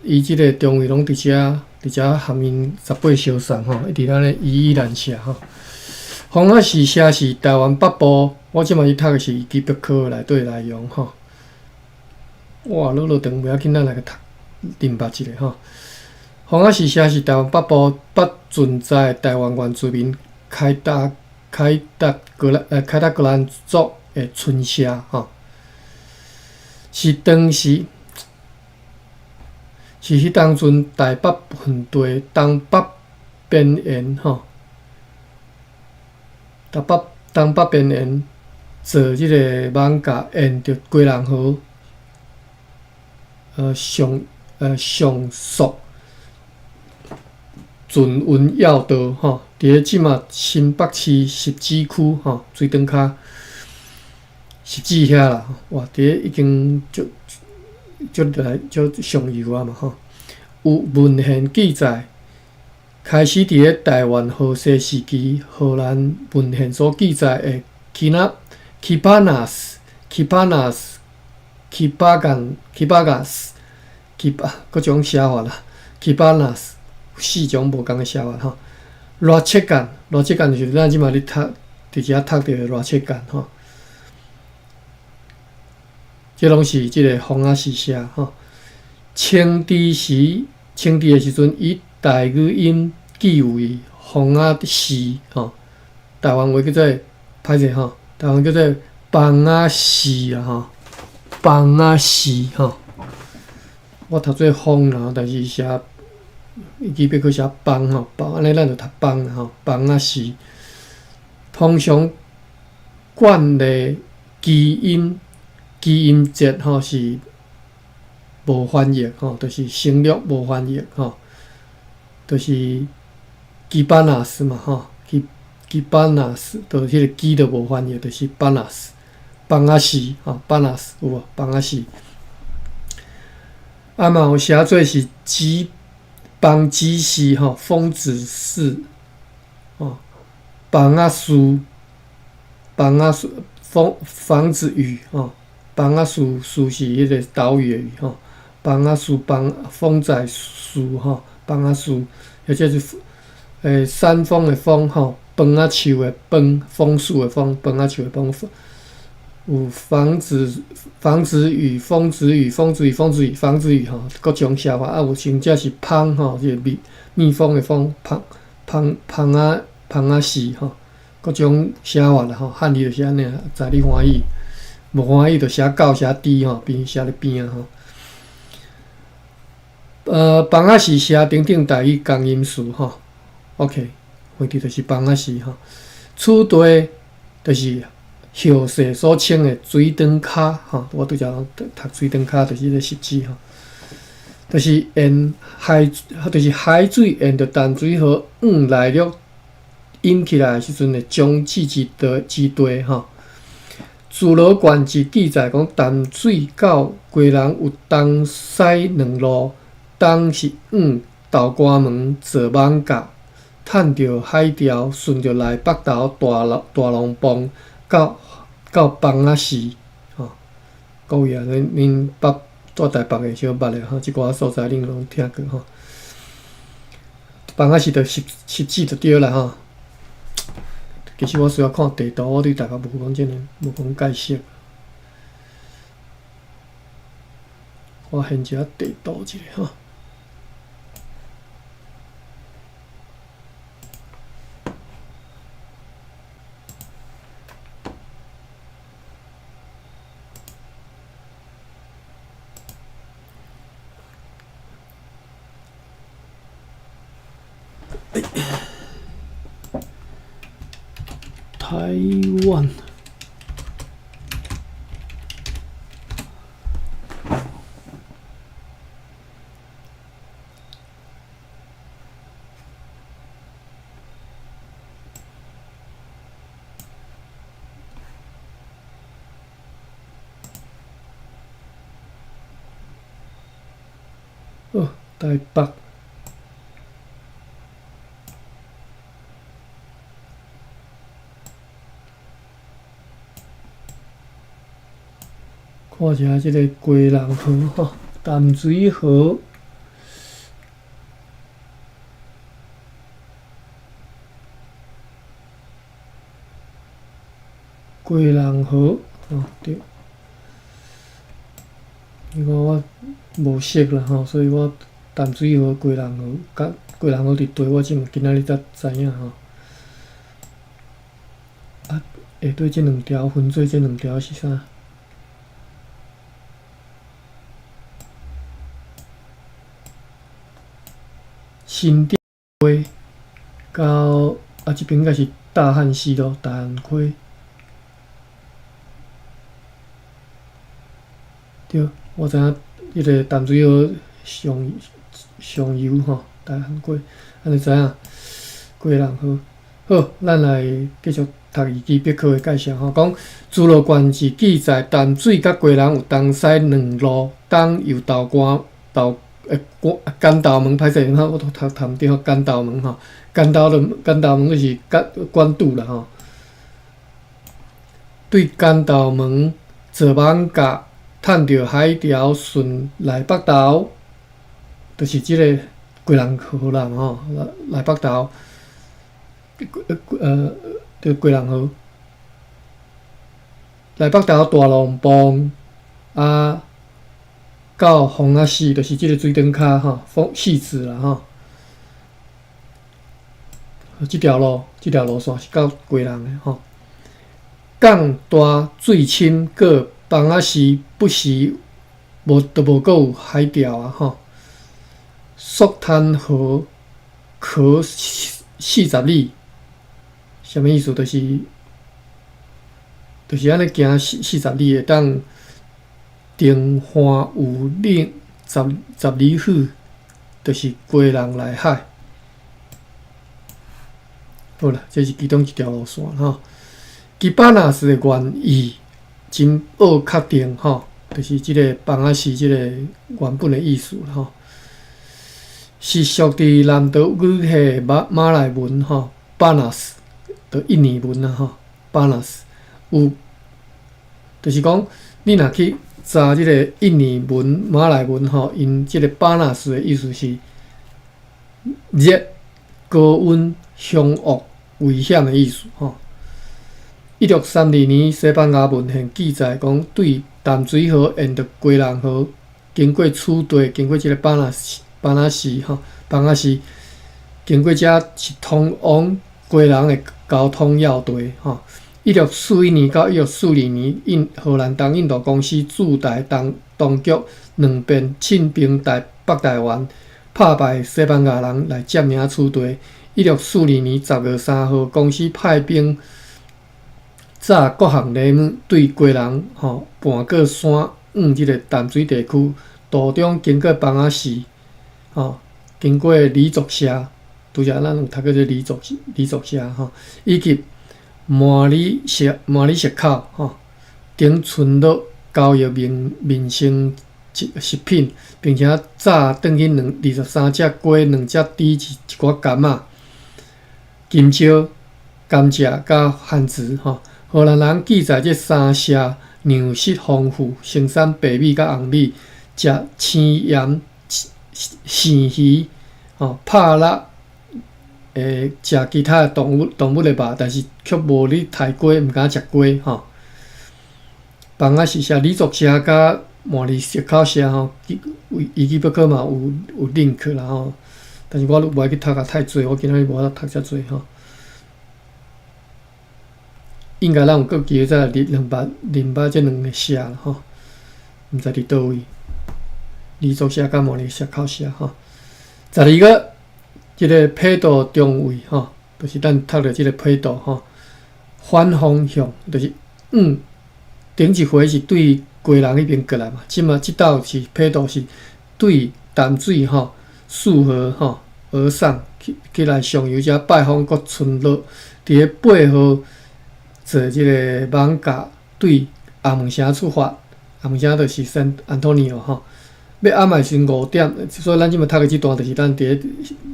Speaker 1: 伊即个中尉拢伫遮含因18小送吼，一直咱咧依然写吼。风啊是写是台湾北部，我即摆去读的是伊基必考内底内容吼。哇，落长袂要紧，咱来个读明白一下吼。风啊是写是台湾北部北存在台湾原住民凯达格兰族的村社吼，是当时是迄当阵台北盆地东北边缘吼，东北边缘做即个艋舺沿着归人河。上述船运要道吼，伫咧即马新北市汐止区吼，水塘骹汐止遐啦，哇，伫咧已经就上游啊嘛吼。有文献记载，开始伫咧台湾荷西时期，荷兰文献所记载的Kipanas，各种写法啦 ，Kipanas 4种无共个写法吼。热切干就是咱即马咧读伫遮读着热切干吼。即拢是即个方仔诗写吼。清治的时阵，以台语音记为方仔诗吼。台湾话叫做歹势吼，台湾叫做枋仔诗啊吼，枋仔诗吼。我读做方啦，但是写伊要去写枋吼，枋安尼咱就读枋啦吼，枋仔诗。通常惯例基因节吼是无翻译吼，就是省略无翻译吼，就是基巴纳斯嘛吼，基巴纳斯，就迄个基就无翻译，就是巴纳斯，枋仔诗吼，巴纳斯有无？枋仔诗。啊嘛有写做是枋子诗吼，风子诗吼，枋仔书，房子语吼。枋仔树是迄个岛屿的语吼，枋仔树风仔树吼，枋仔树，或者是山峰的峰吼，枋仔树的枋，枫树的枫，枋仔树的枋，有房子语、风子语吼，各种写法啊，有甚至是蜂吼，即个蜜蜂的蜂，蜂仔诗吼，各种写法啦吼，汉语就写安尼，在你欢喜。无欢喜就写狗写猪吼，边写咧边啊吼。枋仔诗写顶台语同音词吼 ，OK， 问题就是枋仔诗吼。此地就是后世所称的水长脚吼，我拄则读水长脚就是个实质吼，就是海水沿着淡水河来了引起来的时阵的中继之地吼。自罗县志记载讲，淡水到归人有东西两路，东是豆干门坐艋舺，趁着海潮，顺着来北投大龙帮到枋仔市吼。各位啊，恁住台北的小捌的吼，即寡所在恁拢听过吼。枋仔市着实质就对啦吼。其实我需要看地图，我对大家无讲解释。我现一下地图一下吼。台湾，台北。看一下即个归人河吼，淡水河，归人河吼对。因为我无熟啦吼，所以我淡水河、归人河、甲归人河伫对，我今仔日才知影吼。啊，下对即两条分做即两条是啥？新店溪到即边应该是大汉溪咯，大汉溪。对，我知影迄个淡水河上游吼，大汉溪，安尼知影。归人河，好，咱来继续读易基必考的介绍吼，讲侏罗关志记载淡水甲贵人有东西两路，东由干道门，歹势我读毋对，干道门吼，干道门就是官渡啦吼。对干道门坐艋舺，趁着海潮顺来北投，就是即个贵人河啦吼，来北投，就贵人河。来北投大龙帮啊，到风仔寺，就是即个水灯骹吼，戏子啦吼。即条路线是到贵人的吼。港大水深，个房仔寺不时无阁有海钓啊吼。索滩河可40里，啥物意思？就是安尼行40里，会当订花有令10里远，就是归人来海。好啦，这是其中一条路线吼。基巴纳斯的原意真好确定吼，就是即个房仔寺即个原本的意思吼。是属伫南岛语系马来文吼，巴纳斯，就印尼文啊吼，巴纳斯有，就是讲你若去查即个印尼文、马来文吼，因即个巴纳斯的意思是热、高温、凶恶、危险的意思吼。1632年，西班牙文献记载讲，对淡水河沿着贵人河，经过楚地，经过即个巴纳斯吼，邦仔是经过遮是通往贵人的交通要地吼。1641年到1642年，荷兰东印度公司驻台当局两遍进兵北台湾，打败西班牙人来占领楚地。1642年10月3号，公司派兵炸各项雷姆，对贵人吼盘过山即个淡水地区，途中经过邦仔市吼。经过黎族社，拄则咱有读过这黎族社吼，以及麻里石口吼，顶村落交易民生食品，并且炸转去23只鸡、2只猪、一寡柑仔、金蕉、甘蔗甲番薯吼。荷兰人记载这三社粮食丰富，生产白米甲红米，食青盐。鳝鱼、拍蜡，食其他动物的肉，但是却无咧杀鸡，毋敢食鸡吼。房仔是写黎族社甲麻里石口社吼，伊基本课嘛有 link 啦吼，但是我无爱去读啊太侪，我今仔日无法读遮侪吼。应该咱有够机会再来认捌这两个社啦吼，毋知伫倒位。黎族社甲麻里石口社吼，12个即个配度中位吼，就是咱读着即个配度吼，反方向就是顶一回是对贵人迄边过来嘛，即道是配度是对淡水吼、束河吼而上去来上游遮拜访各村落，伫咧8号坐即个艋舺对阿门城出发，阿门城就是圣安东尼奥吼。要暗暝是5点，所以咱即摆读的即段就是咱伫咧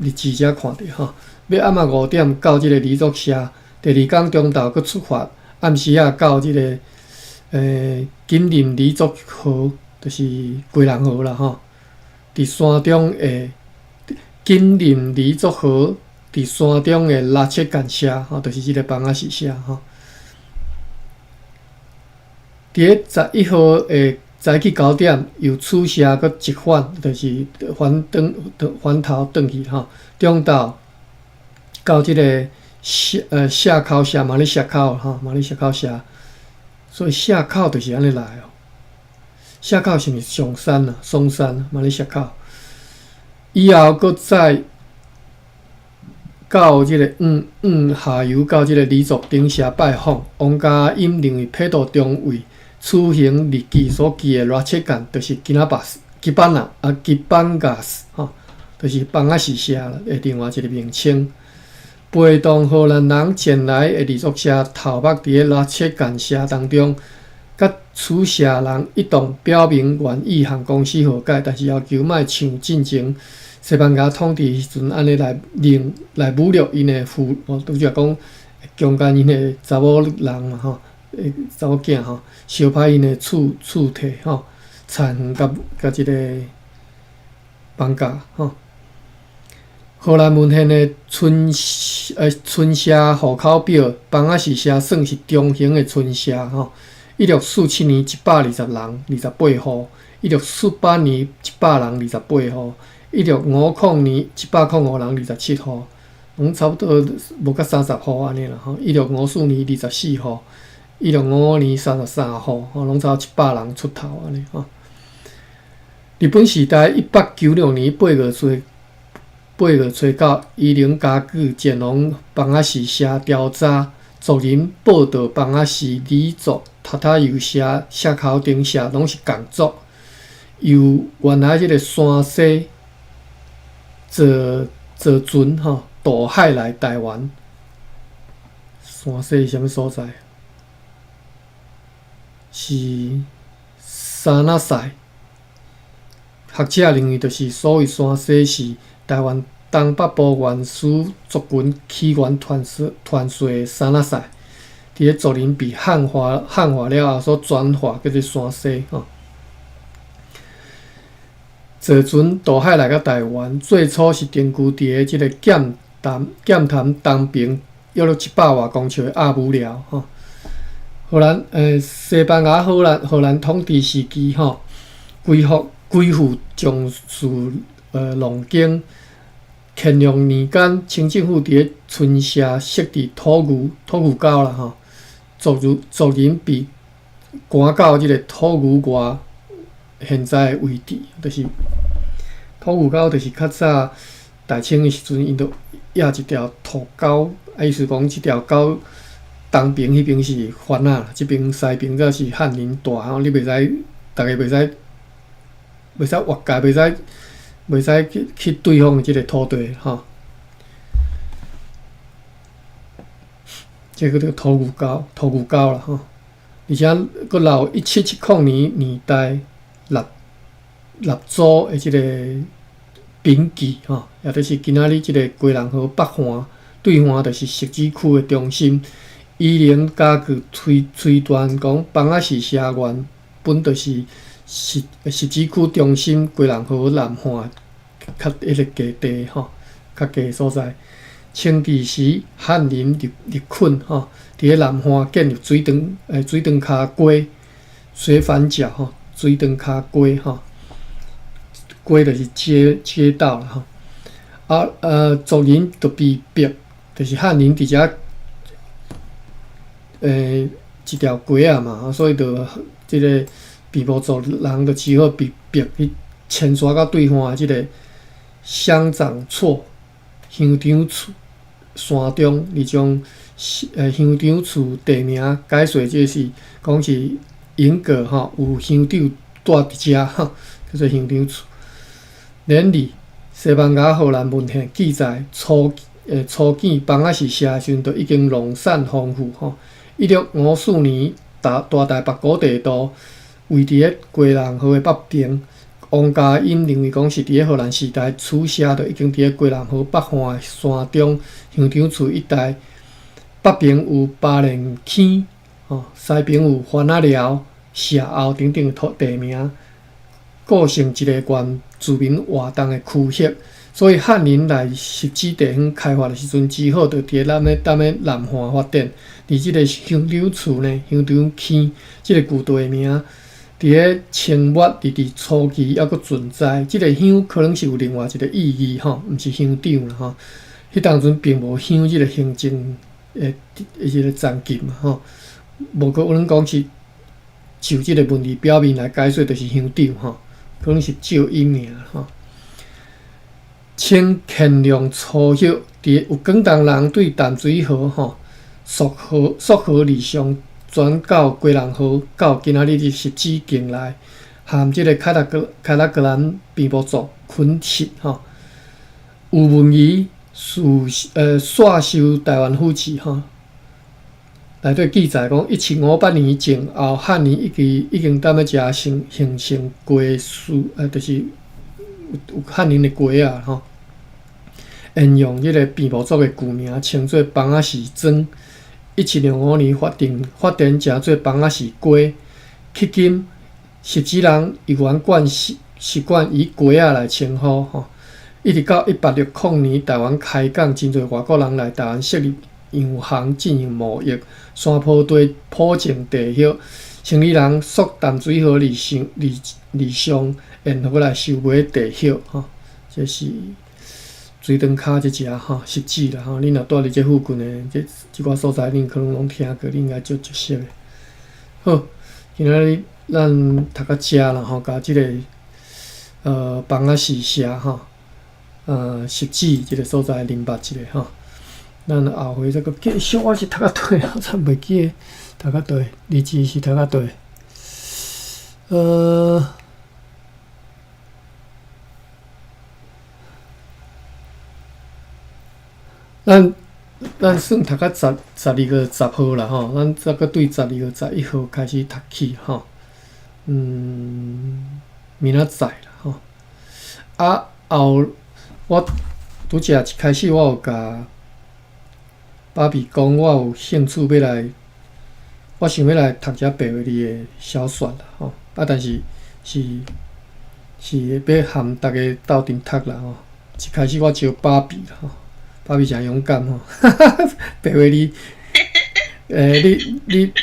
Speaker 1: 日志遮看着吼。要暗暝5点到即个黎族社，第二天中昼佫出发，暗时啊到即个金林黎族河，就是贵人河啦吼。伫山中的金林黎族河，伫山中的拉切干社吼，就是即个邦仔是社吼。伫咧11号的早起9点，由厝社佫一返，就是返头转去吼。中昼到即个社口社马里社口吼，马里社口社，所以社口就是安尼来哦。社口是毋是上山啊？松山啊，马里社口。以后佫再到即个下游到即个黎族顶社拜访，王家英认为配度中位。此行日记所记的热切干，就是吉班加斯吼，就是邦仔是社啦的另外一个名称。陪同荷兰人前来的李作社头目伫咧拉切干社当中，甲此社人一同表明愿意向公司和解，但是要求莫像进前西班牙统治时阵安尼来侮辱因的拄则讲强奸因的查某人嘛吼，查某囝吼，烧歹因的厝体吼，残垣甲即个房价吼。荷兰文献的村社户口表，邦仔是社算是中型的村社吼。1647年120人28户，1648年100人28户，1650年105人27户，拢差不多无甲30户安尼啦吼。1654年24户，1655年33户，吼，拢差700人出头安尼吼。日本时代1896年8月初9，伊能加具建龙邦仔市社调查族人报道，邦仔市李族、塔塔油社、社口顶社拢是共族，由原来即个山西坐船吼渡海来台湾。山西是啥物所在？是沙那塞。学者认为，就是所谓山西是台湾东北部原始族群起源传说的沙那塞，伫咧族人被汉化了后所转化叫做山西吼。坐船渡海来到台湾，最初是定居伫咧即个剑潭东边约700外公尺的阿武寮吼。西班牙荷兰统治时期吼，归附重视农经。乾隆年间，清政府伫咧村社设置土牛沟啦吼，族人被赶到即个土牛外现在的位置，就是土牛沟，就是较早大清的时阵，因都压一条土沟，意思讲即条沟东边迄边是番仔，即边西边则是翰林大吼，你袂使，逐个袂使越界，袂使去对方即个土地吼。即个叫土牛沟啦吼。而且佫留1770年代立祖的即个凭记吼，也就是今仔日即个归仁河北岸对岸，就是汐止区的中心。伊能加具推断讲，邦仔市社原本就是汐止区中心归仁河南岸较迄个低地吼，较低的所在。清治时翰林入困吼，伫咧南岸建立水塘骹街、水反角吼，水塘骹街吼，街就是街道啦吼。族人就被逼，就是翰林伫遮。一条街啊嘛，所以就即个被捕族人就只好被逼去迁徙到对方的即个乡长厝、乡长厝山中，而将乡长厝地名改做就是讲是永隔吼，有乡长住伫遮吼，叫做乡长厝。连历西班牙荷兰文献记载，初建邦仔市社时阵，就已经农产丰富吼。1654年，大台北古地图位伫咧归仁河的北边。王家英认为讲是伫咧荷兰时代，此社就已经伫咧归仁河北岸的山中乡长厝一带。北边有巴连坑，西边有番仔寮、社后等等的地名，构成一个原住民活动的区域。所以翰林来汐止地方开发的时阵，只好就伫咧南岸发展。伫即个乡长厝呢，乡长坑即个旧地名，伫咧清末伫初期还佫存在。即个乡可能是有另外一个意义吼，毋是乡长啦吼。迄当阵并无乡即个行政即个层级嘛吼，无可能讲是就即个文字表面来解说，就是乡长吼，可能是照音名吼。清乾隆初期，有广东人对淡水河吼。溯河而上，转到归仁河，到今仔日的汐止境内，含即个凯达格兰边牧族群体吼，有文字刷修台湾府志吼，内底记载讲，1500年前后汉人已经踮咧遮形成鸡丝，就是有汉人的鸡啊吼。沿用迄个平埔族的旧名，称作邦仔氏庄。1705年发电称做邦仔氏鸡。迄今实质人依然习惯以鸡仔来称呼吼。一直到1860年台湾开港，真侪外国人来台湾设立洋行进行贸易，山坡地普种地叶，生理人溯淡水河里上沿河来收买地叶吼，这是。水塘骹这只吼湿纸啦吼，恁若住伫这附近的即寡所在，恁可能拢听过，恁应该足熟的。好，今仔日咱读到遮啦吼，甲即个邦仔氏社吼，湿纸即个所在认捌一下吼。咱后回再搁继续，我是读到对啊，差袂记读到对，日志是读到对。咱算读到12月10号啦吼，咱再搁对12月11号开始读起吼。明仔载啦吼。后我拄则一开始我有甲爸比讲，我有兴趣要来，我想要来读遮白话字的小说啦吼。但是要含大家斗阵读啦吼。一开始我招爸比啦吼。爸比诚勇敢吼，白话字，你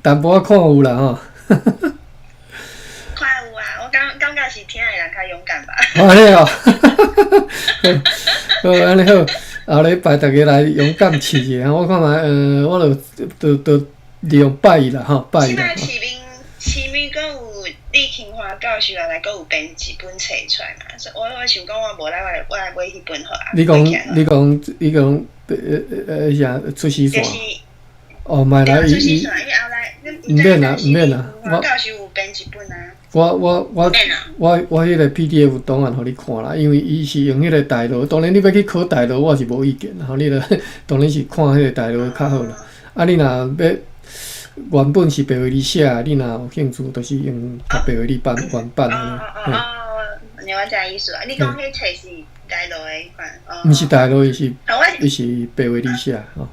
Speaker 1: 淡薄仔看有啦吼。
Speaker 2: 看有啊，我感觉是听的人较勇敢吧。
Speaker 1: 安尼哦，好，安尼好，后礼拜大家来勇敢试一下，我看卖，我就利用拜伊啦吼，拜伊啦。
Speaker 2: 市面阁有李庆华教授来，阁有编一本册出来嘛，所以我想讲，我无来，我来买迄本好啊。你讲，啥出师线？哦，买来伊，毋免啦，我教授有编一本啊。我迄个 PDF 档案互你看啦，因为伊是用迄个大陆，当然你要去考大陆，我是无意见啦。吼，你著当然是看迄个大陆较好啦。啊，你若要。原本是白话字写，你若有兴趣，就是用白话字原版安尼。我知意思啊。你讲迄册是大陆的迄款？
Speaker 1: 毋是大陆，伊是白话字写吼。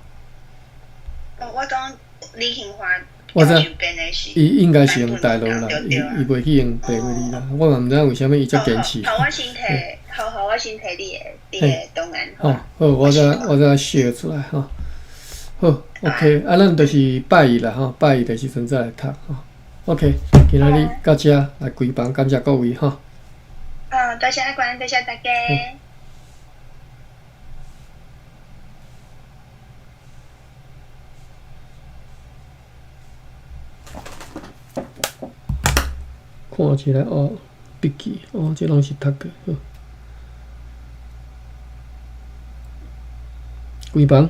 Speaker 2: 我讲李庆华
Speaker 1: 教授编的是。伊应该是用大陆啦，伊袂去用白话字啦。我嘛毋知为虾米伊遮坚持。
Speaker 2: 好，我先摕你的档案。
Speaker 1: 好，我再写出来吼。好 ，OK， 咱就是拜一啦吼，拜一的时阵再来读吼。OK， 今仔日到遮来开房，感谢各位吼。
Speaker 2: 多谢阿关，多谢大家。
Speaker 1: 看起来哦，笔记哦，这拢是读过好。开房。